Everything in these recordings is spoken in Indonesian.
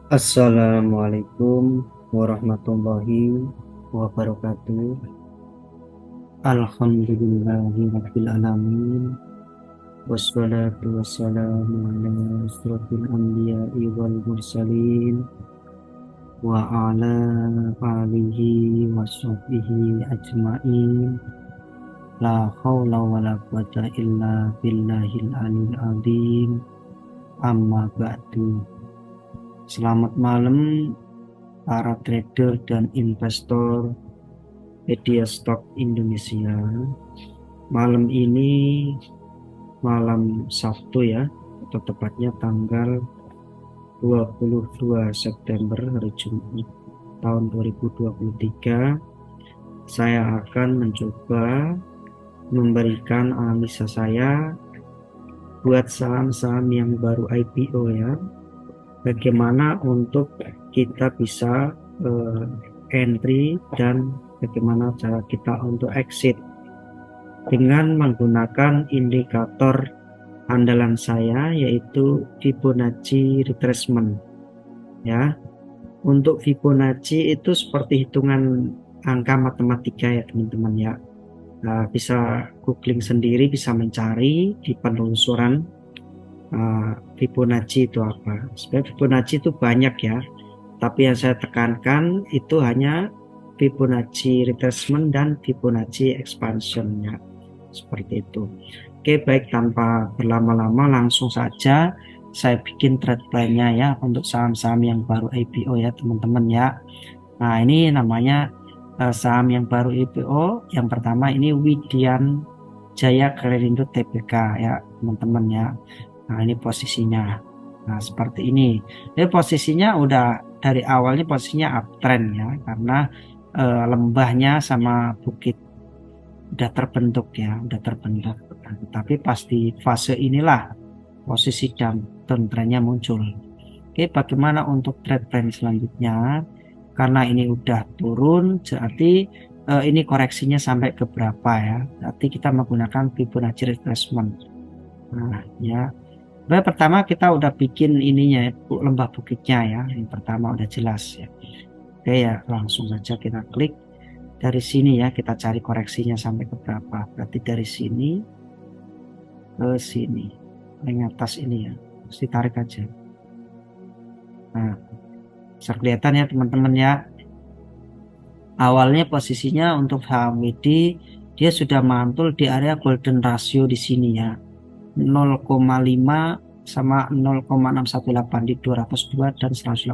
Assalamualaikum warahmatullahi wabarakatuh. Alhamdulillahirabbil alamin. Wassalatu wassalamu ala asyrofil anbiya'i wal mursalin wa ala alihi wa sahbihi ajmain. La haula wala quwata illa billahil aliyil azim. Amma ba'du. Selamat malam para trader dan investor media stok Indonesia. Malam ini malam Sabtu ya, atau tepatnya tanggal 22 September hari Jumat tahun 2023. Saya akan mencoba memberikan analisa saya buat saham-saham yang baru IPO ya. Bagaimana untuk kita bisa entry dan bagaimana cara kita untuk exit dengan menggunakan indikator andalan saya, yaitu Fibonacci retracement ya. Untuk Fibonacci itu seperti hitungan angka matematika ya teman-teman ya. Nah, bisa googling sendiri, bisa mencari di penelusuran Fibonacci itu apa. Sebenarnya Fibonacci itu banyak ya, tapi yang saya tekankan itu hanya Fibonacci retracement dan Fibonacci expansion ya, seperti itu. Oke, baik, tanpa berlama-lama langsung saja saya bikin trade plan-nya ya untuk saham-saham yang baru IPO ya teman-teman ya. Nah, ini namanya saham yang baru IPO. Yang pertama ini Widian Jaya Klerindo Tbk ya teman-teman ya. Nah, ini posisinya. Nah, seperti ini. Ini posisinya udah dari awalnya posisinya uptrend ya, karena lembahnya sama bukit udah terbentuk ya, udah terbentuk. Nah, tapi pasti fase inilah posisi downtrendnya muncul. Oke, bagaimana untuk trade plan selanjutnya? Karena ini udah turun, berarti ini koreksinya sampai ke berapa ya? Berarti kita menggunakan Fibonacci retracement. Nah, ya. Pertama kita udah bikin ininya ya, lembah bukitnya ya. Yang pertama udah jelas ya. Oke ya, langsung saja kita klik. Dari sini ya, kita cari koreksinya sampai ke berapa. Berarti dari sini ke sini. Paling atas ini ya. Terus ditarik aja. Nah, bisa kelihatan ya teman-teman ya. Awalnya posisinya untuk saham WD dia sudah mantul di area golden ratio di sini ya. 0,5 sama 0,618 di 202 dan 184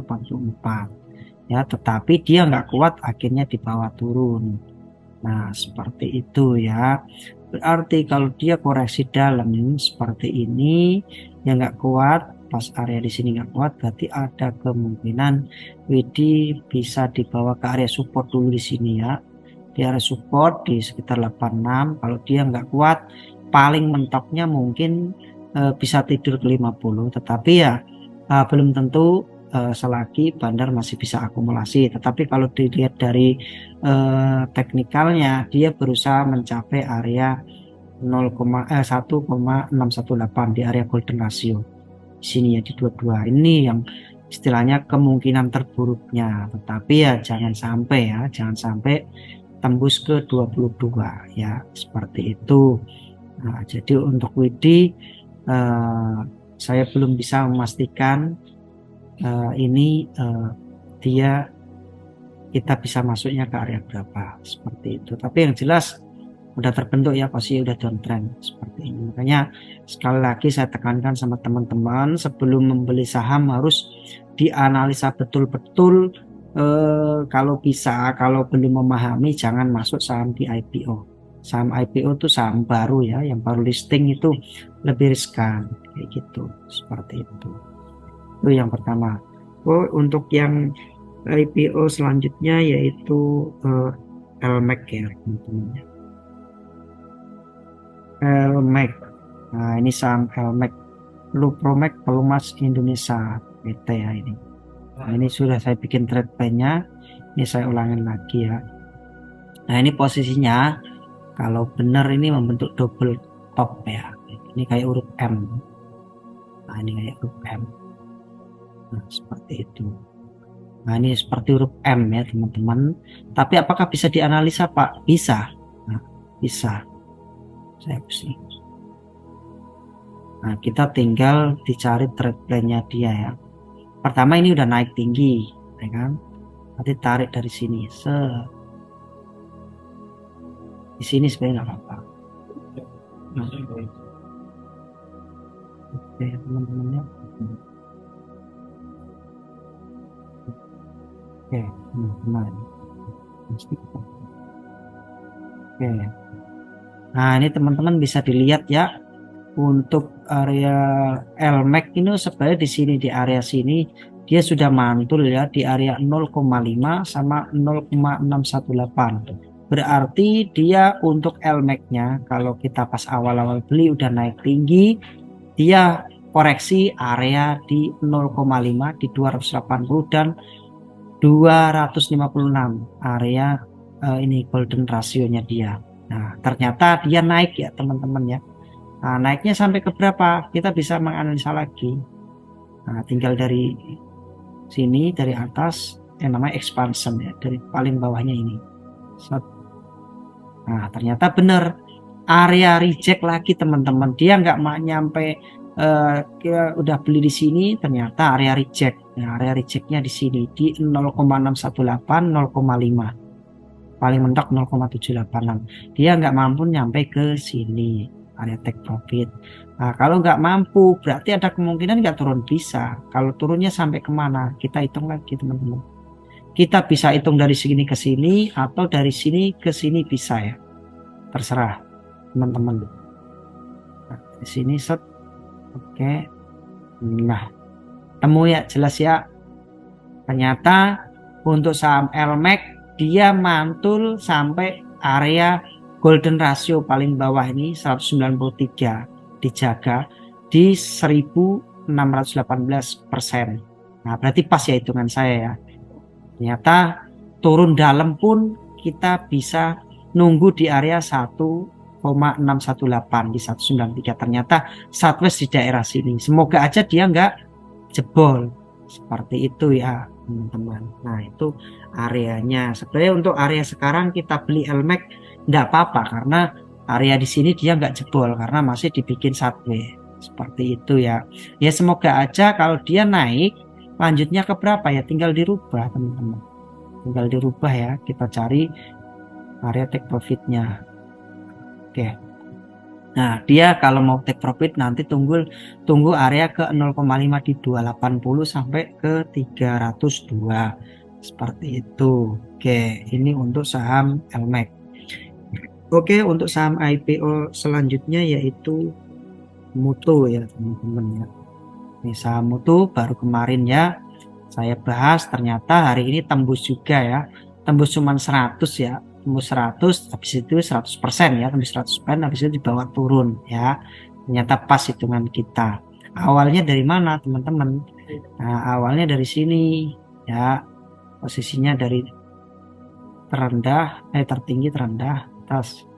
ya, tetapi dia nggak kuat, akhirnya di bawah turun. Nah, seperti itu ya. Berarti kalau dia koreksi dalam seperti ini yang nggak kuat, pas area di sini nggak kuat, berarti ada kemungkinan WD bisa dibawa ke area support dulu di sini ya. Di area support di sekitar 86. Kalau dia nggak kuat, paling mentoknya mungkin bisa tidur ke 50, tetapi ya belum tentu selagi bandar masih bisa akumulasi. Tetapi kalau dilihat dari teknikalnya, dia berusaha mencapai area 1,618 di area golden ratio di sini ya, di 22 ini yang istilahnya kemungkinan terburuknya. Tetapi ya jangan sampai tembus ke 22 ya, seperti itu. Nah, jadi untuk Widi saya belum bisa memastikan ini dia kita bisa masuknya ke area berapa, seperti itu. Tapi yang jelas udah terbentuk ya posisi, udah downtrend seperti ini. Makanya sekali lagi saya tekankan sama teman-teman, sebelum membeli saham harus dianalisa betul-betul. Kalau bisa, kalau belum memahami, jangan masuk saham di IPO. Saham IPO itu saham baru ya, yang baru listing itu lebih riskan kayak gitu, seperti itu. Itu yang pertama. Untuk yang IPO selanjutnya yaitu LMAC ya teman-teman. LMAC. Nah, ini saham LMAC, Lupromac Pelumas Indonesia PT ya ini. Nah, ini sudah saya bikin trade plan-nya. Ini saya ulangin lagi ya. Nah, ini posisinya kalau benar ini membentuk double top ya. Ini kayak huruf M. Nah, ini kayak huruf M. Nah, seperti itu. Nah, ini seperti huruf M ya teman-teman. Tapi apakah bisa dianalisa Pak? Bisa. Nah, bisa. Saya hapus ini. Nah, kita tinggal dicari trade plan-nya dia ya. Pertama ini udah naik tinggi, ya kan? Nanti tarik dari sini. Di sini sebenarnya nggak apa-apa. Nah, oke teman-teman ya. Oke, teman-teman. Oke. Nah, ini teman-teman bisa dilihat ya. Untuk area LMAC ini sebenarnya di sini, di area sini dia sudah mantul ya di area 0,5 sama 0,618. Berarti dia untuk LMAC-nya kalau kita pas awal-awal beli udah naik tinggi, dia koreksi area di 0,5 di 280 dan 256 area ini golden rasionya dia. Nah, ternyata dia naik ya teman-teman ya. Nah, naiknya sampai ke berapa? Kita bisa menganalisa lagi. Nah, tinggal dari sini, dari atas, yang namanya expansion ya, dari paling bawahnya ini. Nah, ternyata benar. Area reject lagi teman-teman. Dia nggak nyampe udah beli di sini, ternyata area reject. Nah, area rejectnya di sini di 0,618, 0,5. Paling mentok 0,786. Dia nggak mampu nyampe ke sini. Area take profit. Nah, kalau nggak mampu berarti ada kemungkinan nggak turun, bisa. Kalau turunnya sampai kemana kita hitung lagi teman-teman. Kita bisa hitung dari sini ke sini atau dari sini ke sini bisa ya, terserah teman-teman. Nah, di sini set. Oke, nah temu ya, jelas ya. Ternyata untuk saham LMAC dia mantul sampai area golden ratio paling bawah ini 193, dijaga di 1618%. Nah, berarti pas ya hitungan saya ya. Ternyata turun dalam pun kita bisa nunggu di area 1,618 di 193. Ternyata sideways di daerah sini. Semoga aja dia nggak jebol. Seperti itu ya teman-teman. Nah, itu areanya. Sebenarnya untuk area sekarang kita beli LMAC enggak apa-apa karena area di sini dia nggak jebol karena masih dibikin sideways. Seperti itu ya. Ya semoga aja kalau dia naik lanjutnya ke berapa ya, tinggal dirubah teman-teman. Tinggal dirubah ya. Kita cari area take profitnya. Oke. Nah, dia kalau mau take profit nanti tunggu area ke 0,5 di 280 sampai ke 302. Seperti itu. Oke, ini untuk saham LMAC. Oke, untuk saham IPO selanjutnya yaitu Mutu ya, teman-teman ya. Ini saham Mutu baru kemarin ya saya bahas, ternyata hari ini tembus juga ya. Tembus cuma 100 ya. Tembus 100, habis itu 100% ya, tembus 100%, habis itu dibawa turun ya. Ternyata pas hitungan kita. Awalnya dari mana teman-teman? Nah, awalnya dari sini ya. Posisinya dari tertinggi terendah atas.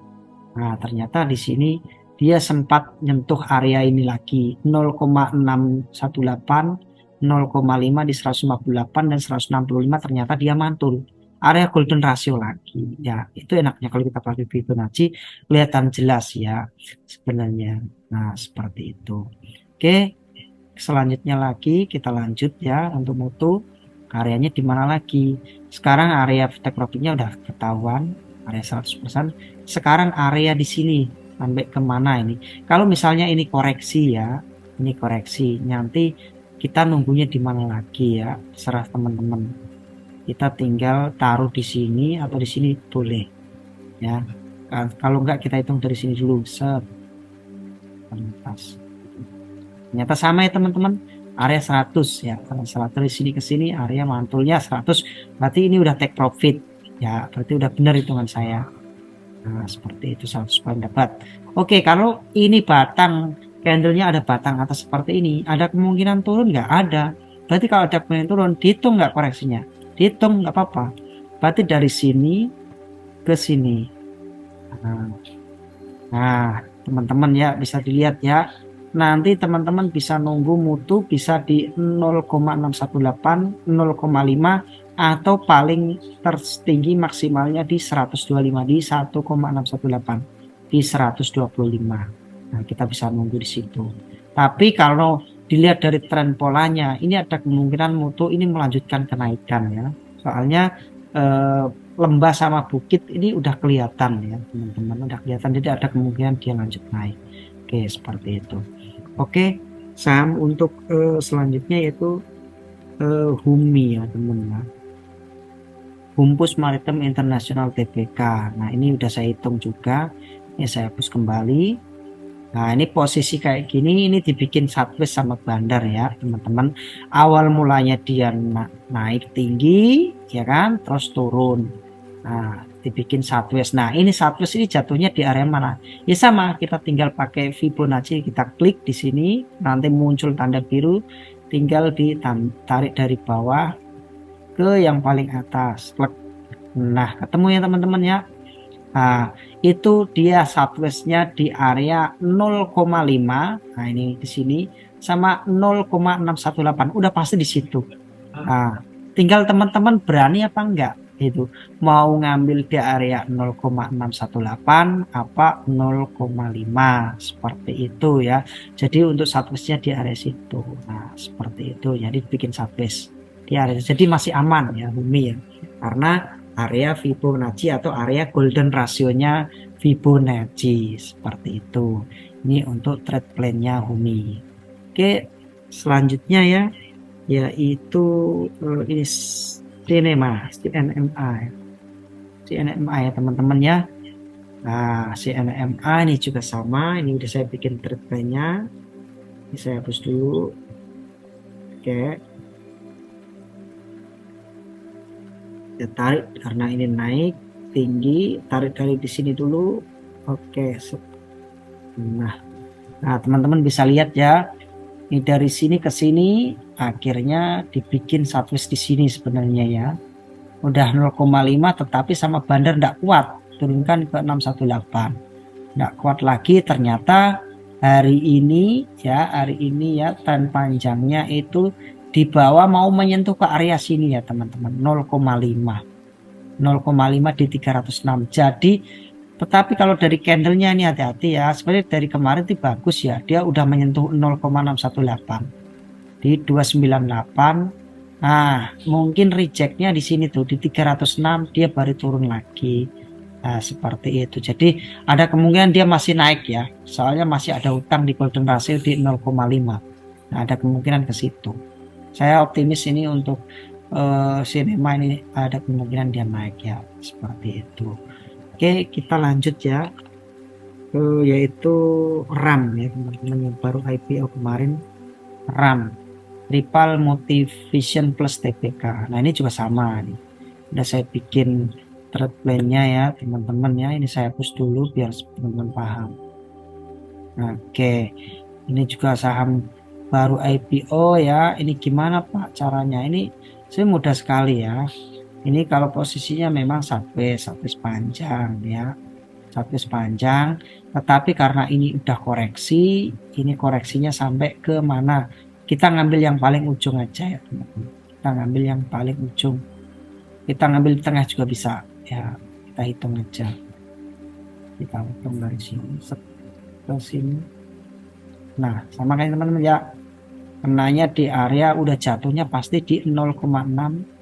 Nah, ternyata di sini dia sempat nyentuh area ini lagi 0,618, 0,5 di 158 dan 165, ternyata dia mantul area golden ratio lagi ya. Itu enaknya kalau kita pakai Fibonacci kelihatan jelas ya sebenarnya. Nah, seperti itu. Oke, selanjutnya lagi kita lanjut ya untuk Mutu. Areanya di mana lagi? Sekarang area take profitnya udah ketahuan, area 100%. Sekarang area di sini sampai kemana ini? Kalau misalnya ini koreksi ya, ini koreksi, nanti kita nunggunya di mana lagi ya, serah teman-teman. Kita tinggal taruh di sini atau di sini boleh ya. Kalau enggak kita hitung dari sini dulu, set. Ternyata sama ya teman-teman, area 100 ya. Kalau 100 dari sini ke sini area mantulnya 100, berarti ini udah take profit ya, berarti udah benar hitungan saya. Nah, seperti itu 100 poin dapat. Oke, kalau ini batang candlenya ada batang atas seperti ini, ada kemungkinan turun nggak? Ada. Berarti kalau ada kemungkinan turun, dihitung nggak koreksinya? Dihitung, nggak apa-apa. Berarti dari sini ke sini. Nah, teman-teman ya bisa dilihat ya, nanti teman-teman bisa nunggu mutu bisa di 0,618, 0,5 atau paling tertinggi maksimalnya di 125 di 1,618 di 125. Nah, kita bisa nunggu di situ. Tapi kalau dilihat dari tren polanya, ini ada kemungkinan mutu ini melanjutkan kenaikan ya. Soalnya lembah sama bukit ini udah kelihatan ya teman-teman, udah kelihatan, jadi ada kemungkinan dia lanjut naik. Oke, seperti itu. Oke, saham untuk selanjutnya yaitu HUMI ya teman-teman. Humpus Maritim Internasional Tbk. Nah, ini udah saya hitung juga. Ini saya hapus kembali. Nah, ini posisi kayak gini, ini dibikin sideways sama bandar ya teman-teman. Awal mulanya dia naik tinggi ya kan, terus turun. Nah, dibikin sideways. Nah, ini sideways ini jatuhnya di area mana? Ya sama, kita tinggal pakai Fibonacci, kita klik di sini, nanti muncul tanda biru, tinggal ditarik dari bawah ke yang paling atas. Nah, ketemu ya teman-teman ya. Nah, itu dia sideways-nya di area 0,5. Nah, ini di sini sama 0,618. Udah pasti di situ. Nah, tinggal teman-teman berani apa enggak itu. Mau ngambil di area 0,618 apa 0,5 seperti itu ya. Jadi untuk sideways-nya di area situ. Nah, seperti itu. Jadi bikin sideways di area. Jadi masih aman ya Bumi ya. Karena area Fibonacci atau area golden rasionya Fibonacci seperti itu. Ini untuk trade plan-nya HUMI. Oke, selanjutnya ya yaitu ini CNMA ya teman-teman ya. Nah, CNMA ini juga sama, ini udah saya bikin trade plan-nya. Ini saya hapus dulu. Oke. Ya, tarik karena ini naik tinggi, tarik dari di sini dulu. Oke. Nah, teman-teman bisa lihat ya, ini dari sini ke sini akhirnya dibikin sideways di sini sebenarnya ya. Udah 0,5 tetapi sama bandar tidak kuat, turunkan ke 618. Tidak kuat lagi, ternyata hari ini ya tren panjangnya itu di bawah mau menyentuh ke area sini ya teman-teman, 0,5 di 306. Jadi tetapi kalau dari candlenya ini hati-hati ya, sebenarnya dari kemarin itu bagus ya, dia udah menyentuh 0,618 di 298. Nah, mungkin rejectnya di sini tuh di 306 dia baru turun lagi. Nah, seperti itu. Jadi ada kemungkinan dia masih naik ya, soalnya masih ada utang di golden ratio di 0,5. Nah, ada kemungkinan ke situ. Saya optimis ini untuk sinema ini ada kemungkinan dia naik ya, seperti itu. Oke, kita lanjut ya, yaitu RAM ya teman-teman, yang baru IPO kemarin, RAM Ripple Motivation Plus TPK. Nah, ini juga sama nih, udah saya bikin trade plan-nya ya teman-teman ya. Ini saya hapus dulu biar teman-teman paham. Oke, ini juga saham baru IPO ya. Ini gimana Pak caranya? Ini saya mudah sekali ya. Ini kalau posisinya memang sideways panjang ya, sideways panjang. Tetapi karena ini udah koreksi, ini koreksinya sampai ke mana? Kita ngambil yang paling ujung aja ya teman-teman. Kita ngambil yang paling ujung. Kita ngambil di tengah juga bisa ya. Kita hitung aja. Kita hitung dari sini ke sini. Nah, sama kayak teman-teman ya. Kenanya di area udah jatuhnya pasti di 0,6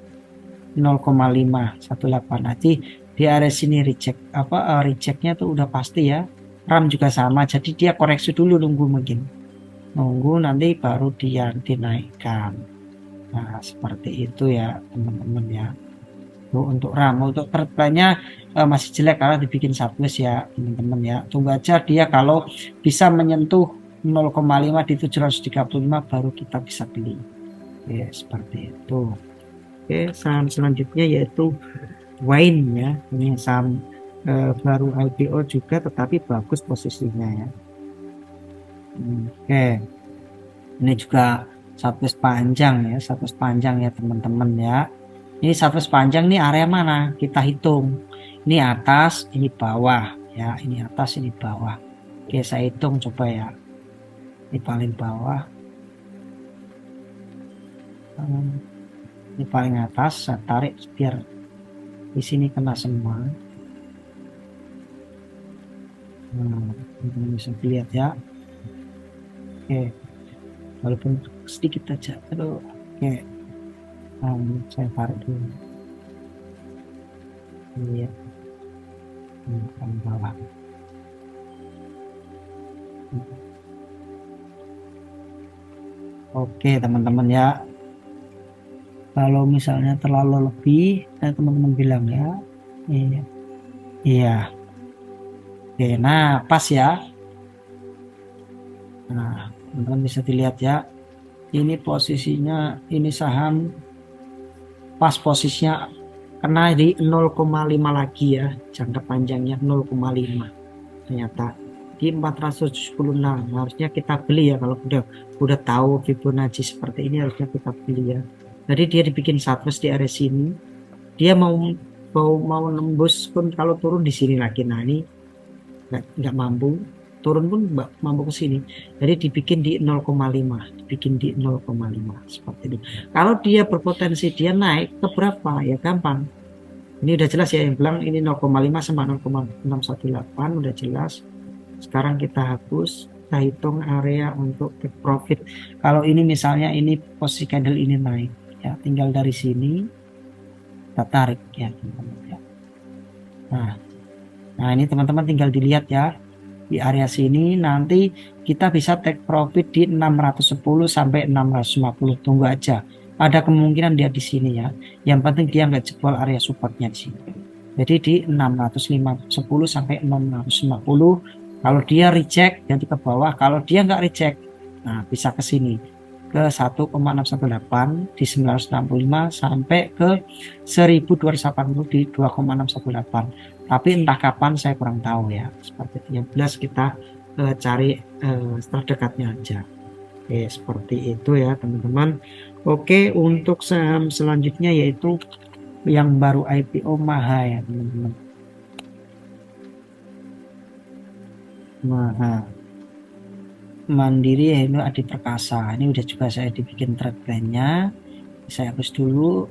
0,518. Nanti di area sini rejectnya tuh udah pasti ya. RAM juga sama, jadi dia koreksi dulu, nunggu nanti baru dia dinaikkan. Nah, seperti itu ya teman-teman ya. Untuk RAM, untuk trade plan-nya masih jelek karena dibikin sideways ya teman-teman ya. Tunggu aja dia kalau bisa menyentuh 0,5 di 735 baru kita bisa beli. Ya, seperti itu. Oke, saham selanjutnya yaitu Wine ya. Ini saham baru IPO juga tetapi bagus posisinya ya. Oke. Ini juga sideways panjang ya teman-teman ya. Ini sideways panjang nih area mana? Kita hitung. Ini atas, ini bawah ya. Ini atas, ini bawah. Oke, saya hitung coba ya. di paling bawah, di paling atas saya tarik biar di sini kena semua. Nah, ini bisa dilihat ya. Oke, walaupun sedikit aja. Aduh, oke. Nah, saya tarik dulu. Lihat, ini paling bawah. Oke, teman-teman ya. Kalau misalnya terlalu lebih, teman-teman bilang ya. Iya, iya. Oke, nah pas ya. Nah, teman-teman bisa dilihat ya. Ini posisinya, ini saham pas posisinya kena di 0,5 lagi ya, jangka panjangnya 0,5. Ternyata di 476 harusnya kita beli ya. Kalau udah tahu Fibonacci seperti ini harusnya kita beli ya. Jadi dia dibikin sideways di area sini, dia mau nembus pun kalau turun di sini lagi. Nah ini nggak mampu turun pun mampu ke sini, jadi dibikin di 0,5, dibikin di 0,5 seperti itu. Kalau dia berpotensi dia naik ke berapa ya gampang, ini udah jelas ya, yang bilang ini 0,5 sama 0,618 udah jelas. Sekarang kita hapus, kita hitung area untuk take profit. Kalau ini misalnya ini posisi candle ini naik ya, tinggal dari sini kita tarik ya teman-teman ya. Nah ini teman-teman tinggal dilihat ya, di area sini nanti kita bisa take profit di 610 sampai 650. Tunggu aja, ada kemungkinan dia di sini ya, yang penting dia nggak jebol area supportnya di sini. Jadi di 610 sampai 650. Kalau dia reject jadi ke bawah, kalau dia nggak reject nah bisa ke sini ke 1,618 di 965 sampai ke 1280 di 2,618. Tapi entah kapan saya kurang tahu ya, seperti itu. Yang jelas kita cari terdekatnya aja. Oke, seperti itu ya teman-teman. Oke, untuk saham selanjutnya yaitu yang baru IPO Maha ya teman-teman. Maha Mandiri ya, ini Adi Perkasa. Ini udah juga saya dibikin trade plan-nya. Saya hapus dulu.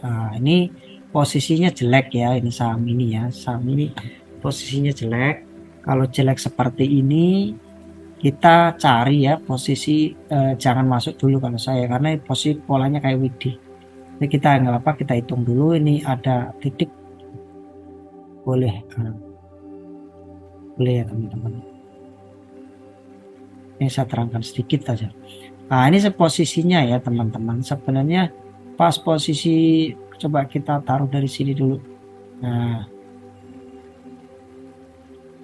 Nah, ini posisinya jelek ya, ini saham ini ya. Saham ini posisinya jelek. Kalau jelek seperti ini kita cari ya posisi, jangan masuk dulu kalau saya, karena posisi polanya kayak Widi. Jadi kita nggak apa, kita hitung dulu ini ada titik, boleh boleh ya teman-teman. Ini saya terangkan sedikit saja. Nah ini posisinya ya teman-teman, sebenarnya pas posisi, coba kita taruh dari sini dulu. Nah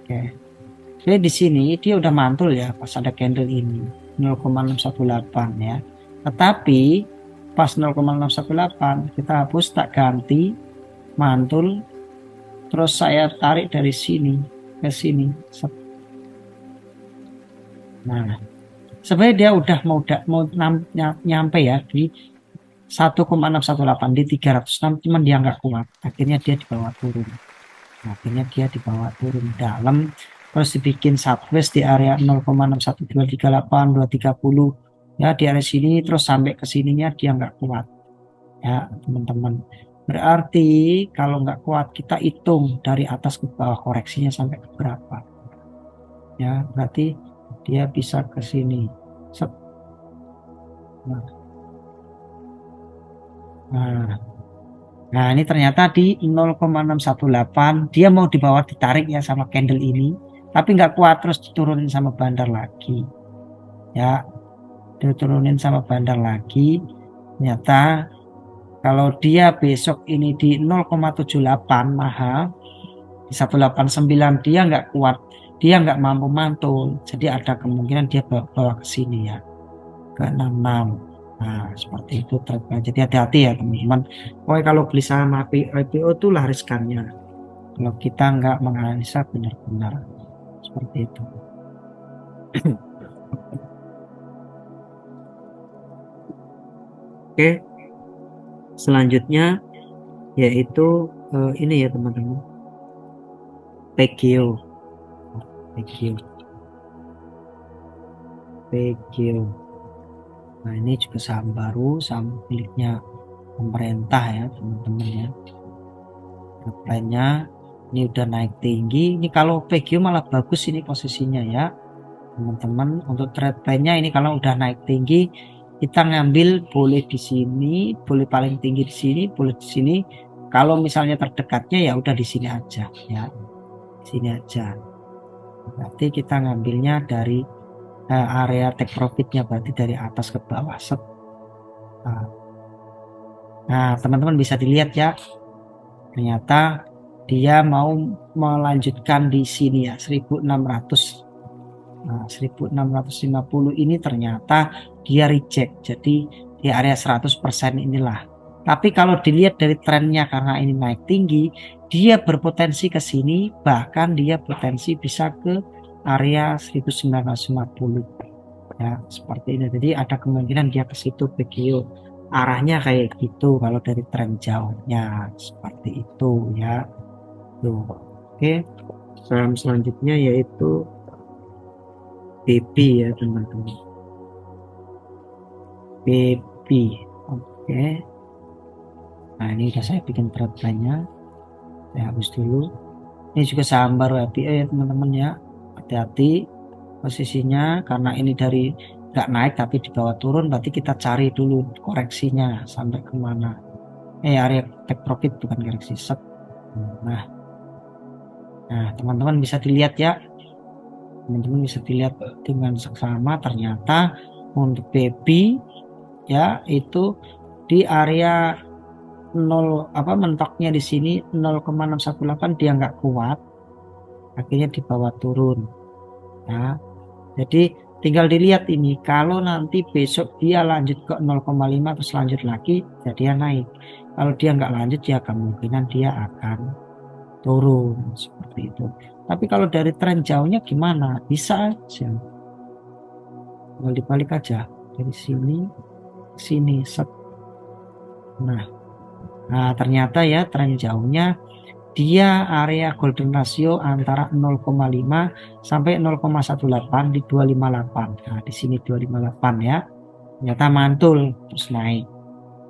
oke, jadi di sini dia udah mantul ya pas ada candle ini 0,618 ya, tetapi pas 0,618 kita hapus, tak ganti, mantul, terus saya tarik dari sini ke sini. Nah sebenarnya dia udah mau nyampe ya di 1,618 di 306, cuman dia nggak kuat, akhirnya dia dibawa turun. Dalam, terus dibikin sideways di area 0,61238 230 ya, di area sini terus sampai ke sininya dia nggak kuat ya teman-teman. Berarti kalau nggak kuat kita hitung dari atas ke bawah koreksinya sampai ke berapa ya, berarti dia bisa ke sini. Nah, nah ini ternyata di 0,618 dia mau dibawa, ditarik ya sama candle ini, tapi nggak kuat, terus diturunin sama bandar lagi ya, diturunin sama bandar lagi. Ternyata kalau dia besok ini di 0,78 mahal di 189 dia nggak kuat, dia nggak mampu mantul, jadi ada kemungkinan dia bawa ke sini ya ke 66. Nah seperti itu. Jadi hati-hati ya teman-teman. Pokoknya kalau beli saham IPO itu lah riskannya kalau kita nggak menganalisa benar-benar, seperti itu. Oke, selanjutnya yaitu ini ya teman-teman, Pekio. PGO. Nah, ini juga saham baru, saham miliknya pemerintah ya teman-teman ya. Trennya ini udah naik tinggi. Ini kalau PGO malah bagus ini posisinya ya teman-teman. Untuk trade plan-nya ini kalau udah naik tinggi, kita ngambil boleh di sini, boleh paling tinggi di sini, boleh di sini. Kalau misalnya terdekatnya ya udah di sini aja ya, di sini aja. Berarti kita ngambilnya dari area take profitnya, berarti dari atas ke bawah. Nah, teman-teman bisa dilihat ya, ternyata dia mau melanjutkan di sini ya 1600. Nah, 1650 ini ternyata dia reject. Jadi di area 100% inilah. Tapi kalau dilihat dari trennya karena ini naik tinggi, dia berpotensi ke sini, bahkan dia potensi bisa ke area 1950. Ya, seperti ini. Jadi ada kemungkinan dia ke situ PGO. Arahnya kayak gitu kalau dari tren jauhnya seperti itu ya. Tuh. Oke. Saham selanjutnya yaitu BP ya teman-teman. BP. Oke. Nah, ini udah saya bikin trade-nya. Saya hapus dulu. Ini juga saham baru IPO ya teman-teman ya. Hati-hati posisinya karena ini dari nggak naik tapi di bawah turun, berarti kita cari dulu koreksinya sampai kemana. Area take profit bukan koreksi set. Nah, teman-teman bisa dilihat ya, teman-teman bisa dilihat dengan seksama ternyata untuk baby ya itu di area 0 mentoknya di sini 0,618 dia nggak kuat, akhirnya di bawah turun ya. Jadi tinggal dilihat ini, kalau nanti besok dia lanjut ke 0,5 terus lanjut lagi, jadi dia naik. Kalau dia nggak lanjut ya kemungkinan dia akan turun seperti itu. Tapi kalau dari tren jauhnya gimana? Bisa aja. Tinggal dibalik aja dari sini ke sini set. Nah, ternyata ya tren jauhnya dia area golden ratio antara 0,5 sampai 0,18 di 258. Nah, di sini 258 ya. Ternyata mantul terus naik.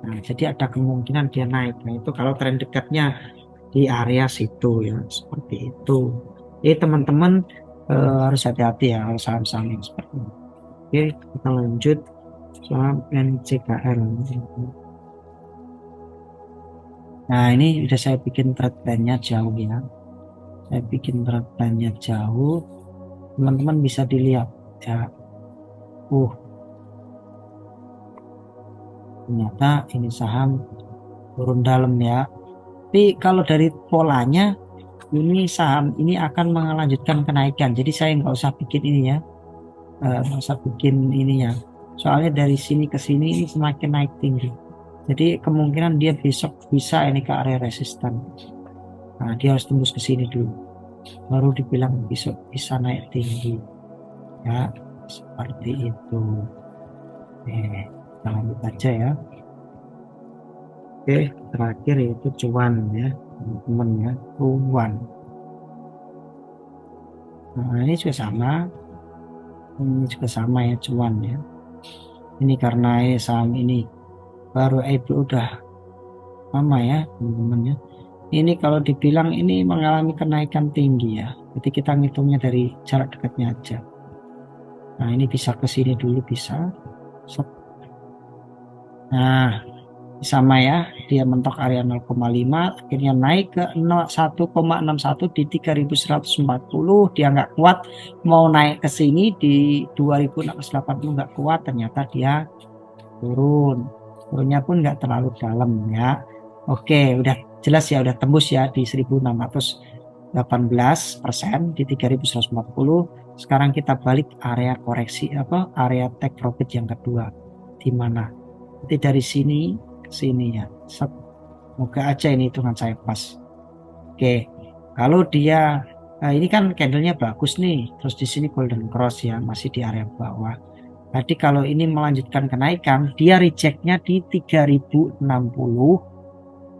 Nah, jadi ada kemungkinan dia naik. Nah, itu kalau tren dekatnya di area situ ya, seperti itu. Jadi teman-teman harus hati-hati ya kalau saham-saham yang seperti ini. Oke, kita lanjut saham NCKL. Nah, ini udah saya bikin trade plan-nya jauh ya. Saya bikin trade plan-nya jauh. Teman-teman bisa dilihat ya. Ternyata ini saham turun dalam ya. Tapi kalau dari polanya ini saham ini akan melanjutkan kenaikan. Jadi saya nggak usah bikin ini ya, nggak usah bikin ini ya. Soalnya dari sini ke sini ini semakin naik tinggi. Jadi kemungkinan dia besok bisa ini ke area resisten. Nah, dia harus tembus ke sini dulu, baru dibilang besok bisa naik tinggi. Ya, seperti itu. Kita lanjut aja ya. Oke, terakhir yaitu cuan ya teman-teman ya, cuan. Nah, ini juga sama ya cuan ya. Ini karena saham ini baru IPO udah lama ya teman-teman ya. Ini kalau dibilang ini mengalami kenaikan tinggi ya, jadi kita ngitungnya dari jarak dekatnya aja. Nah, ini bisa ke sini dulu bisa. Nah, sama ya, dia mentok area 0,5 akhirnya naik ke 1,61 di 3140. Dia nggak kuat, mau naik ke sini di 2680 nggak kuat, ternyata dia turunnya pun nggak terlalu dalam ya. Oke, udah jelas ya, udah tembus ya di 1618% di 3140. Sekarang kita balik area koreksi area take profit yang kedua di mana? Jadi dari sini sini ya, semoga aja ini hitungan saya pas. Oke, kalau dia ini kan candlenya bagus nih, terus di sini golden cross ya, masih di area bawah. Jadi kalau ini melanjutkan kenaikan, dia rejectnya di 3060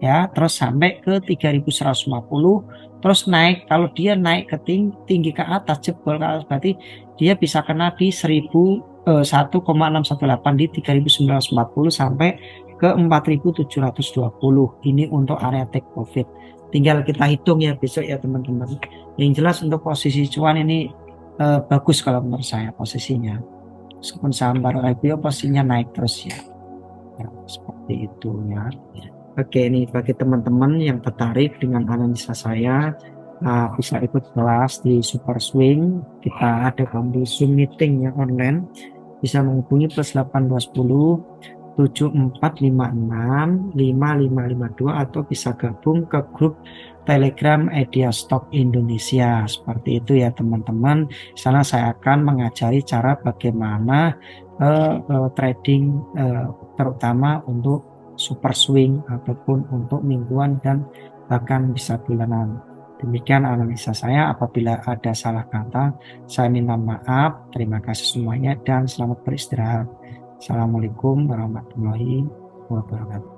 ya, terus sampai ke 3150, terus naik. Kalau dia naik ke tinggi ke atas, jebol ke atas, berarti dia bisa kena di 1000 1,618 di 3.940 sampai ke 4.720. Ini untuk area take profit. Tinggal kita hitung ya besok ya teman-teman. Yang jelas untuk posisi cuan ini bagus kalau menurut saya posisinya. Meskipun saham baru IPO posisinya naik terus ya. Seperti itu ya. Oke, ini bagi teman-teman yang tertarik dengan analisa saya, bisa ikut kelas di Super Swing. Kita ada di Zoom meeting yang online, bisa menghubungi +8210 7456 5552 atau bisa gabung ke grup Telegram Idea Stock Indonesia. Seperti itu ya teman-teman. Sana saya akan mengajari cara bagaimana trading terutama untuk super swing ataupun untuk mingguan dan bahkan bisa bulanan. Demikian analisa saya. Apabila ada salah kata, saya minta maaf. Terima kasih semuanya dan selamat beristirahat. Assalamualaikum warahmatullahi wabarakatuh.